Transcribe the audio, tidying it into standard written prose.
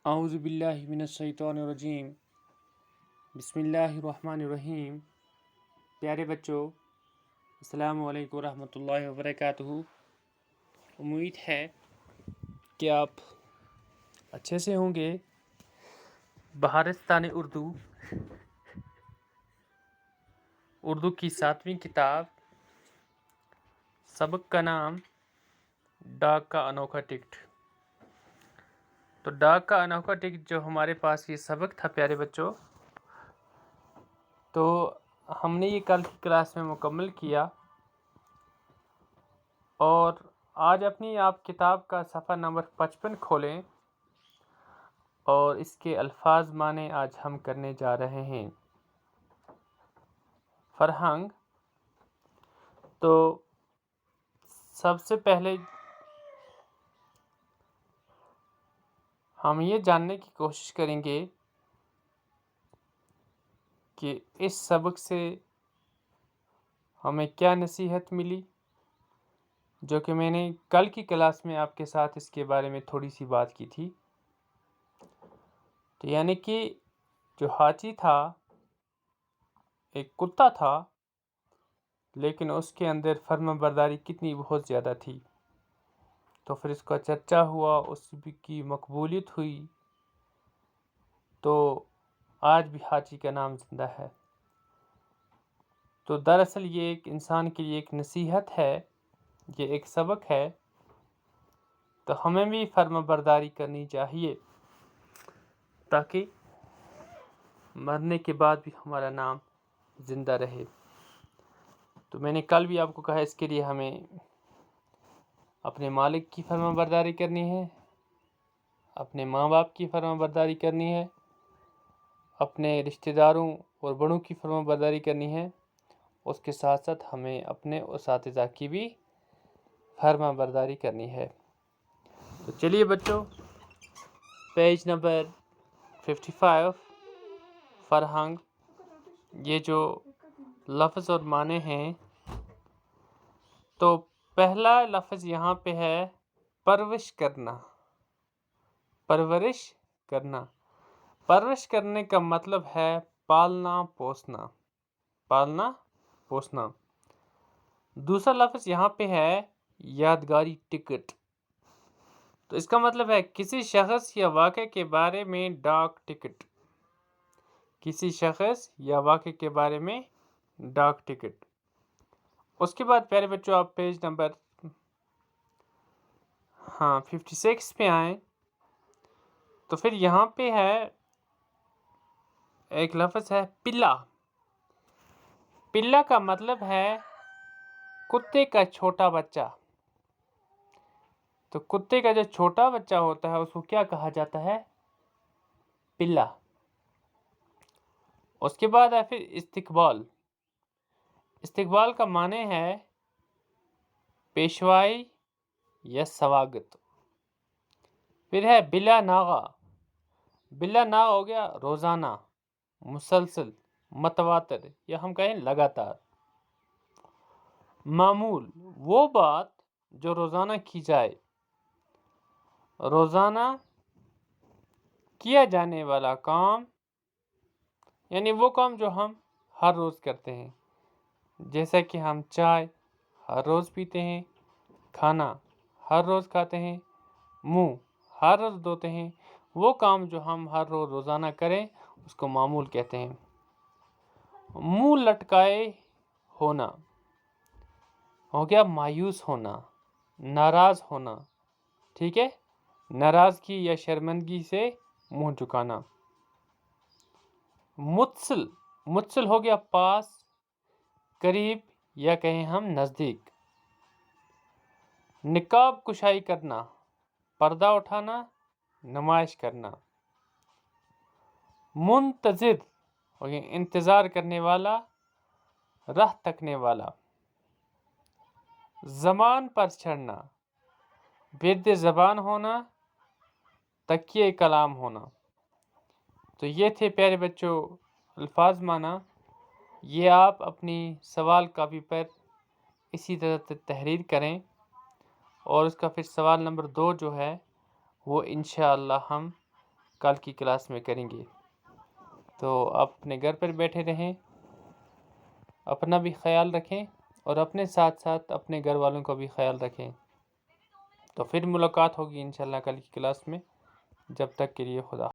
اعوذ باللہ من الشیطان الرجیم بسم اللہ الرحمن الرحیم۔ پیارے بچوں، السلام علیکم ورحمۃ اللہ وبرکاتہ۔ امید ہے کہ آپ اچھے سے ہوں گے۔ بہارستان اردو کی 7ویں کتاب، سبق کا نام ڈاک کا انوکھا ٹکٹ۔ تو ڈاک کا انوکھا ٹکٹ جو ہمارے پاس یہ سبق تھا پیارے بچوں، تو ہم نے یہ کل کی کلاس میں مکمل کیا، اور آج اپنی آپ کتاب کا صفحہ نمبر 55 کھولیں اور اس کے الفاظ معنی آج ہم کرنے جا رہے ہیں۔ فرہنگ، تو سب سے پہلے ہم یہ جاننے کی کوشش کریں گے کہ اس سبق سے ہمیں کیا نصیحت ملی، جو کہ میں نے کل کی کلاس میں آپ کے ساتھ اس کے بارے میں تھوڑی سی بات کی تھی۔ تو یعنی کہ جو ہاچی تھا ایک کتا تھا، لیکن اس کے اندر فرما برداری کتنی بہت زیادہ تھی۔ تو پھر اس کا چرچا ہوا، اس کی مقبولیت ہوئی، تو آج بھی ہاچی کا نام زندہ ہے۔ تو دراصل یہ ایک انسان کے لیے ایک نصیحت ہے، یہ ایک سبق ہے۔ تو ہمیں بھی فرما برداری کرنی چاہیے تاکہ مرنے کے بعد بھی ہمارا نام زندہ رہے۔ تو میں نے کل بھی آپ کو کہا، اس کے لیے ہمیں اپنے مالک کی فرما برداری کرنی ہے، اپنے ماں باپ کی فرما برداری کرنی ہے، اپنے رشتہ داروں اور بڑوں کی فرما برداری کرنی ہے، اس کے ساتھ ساتھ ہمیں اپنے اساتذہ کی بھی فرما برداری کرنی ہے۔ تو چلیے بچوں، پیج نمبر 55، فرہنگ، یہ جو لفظ اور معنی ہیں، تو پہلا لفظ یہاں پہ ہے پرورش کرنا۔ پرورش کرنا، پرورش کرنے کا مطلب ہے پالنا پوسنا، پالنا پوسنا۔ دوسرا لفظ یہاں پہ ہے یادگاری ٹکٹ۔ تو اس کا مطلب ہے کسی شخص یا واقعے کے بارے میں ڈاک ٹکٹ، کسی شخص یا واقعے کے بارے میں ڈاک ٹکٹ۔ اس کے بعد پیارے بچوں آپ پیج نمبر 56 پہ آئیں، تو پھر یہاں پہ ہے ایک لفظ ہے پلا۔ پلا کا مطلب ہے کتے کا چھوٹا بچہ۔ تو کتے کا جو چھوٹا بچہ ہوتا ہے اس کو کیا کہا جاتا ہے؟ پلا۔ اس کے بعد ہے پھر استقبال۔ استقبال کا معنی ہے پیشوائی یا سواگت۔ پھر ہے بلا ناغہ۔ بلا ناغہ ہو گیا روزانہ، مسلسل، متواتر، یا ہم کہیں لگاتار۔ معمول، وہ بات جو روزانہ کی جائے، روزانہ کیا جانے والا کام، یعنی وہ کام جو ہم ہر روز کرتے ہیں، جیسا کہ ہم چائے ہر روز پیتے ہیں، کھانا ہر روز کھاتے ہیں، منہ ہر روز دھوتے ہیں، وہ کام جو ہم ہر روز روزانہ کریں اس کو معمول کہتے ہیں۔ منہ لٹکائے ہونا ہو گیا مایوس ہونا، ناراض ہونا، ٹھیک ہے، ناراضگی یا شرمندگی سے منہ جھکانا۔ متصل، متصل ہو گیا پاس، قریب، یا کہیں ہم نزدیک۔ نقاب کشائی کرنا، پردہ اٹھانا، نمائش کرنا۔ منتظر ہو گیا انتظار کرنے والا، راہ تکنے والا۔ زبان پر چڑھنا، برد زبان ہونا، تکیہ کلام ہونا۔ تو یہ تھے پیارے بچوں الفاظ معنی۔ یہ آپ اپنی سوال کاپی پر اسی طرح تحریر کریں، اور اس کا پھر سوال نمبر 2 جو ہے وہ انشاءاللہ ہم کل کی کلاس میں کریں گے۔ تو آپ اپنے گھر پر بیٹھے رہیں، اپنا بھی خیال رکھیں اور اپنے ساتھ ساتھ اپنے گھر والوں کا بھی خیال رکھیں۔ تو پھر ملاقات ہوگی انشاءاللہ کل کی کلاس میں۔ جب تک کے لیے خدا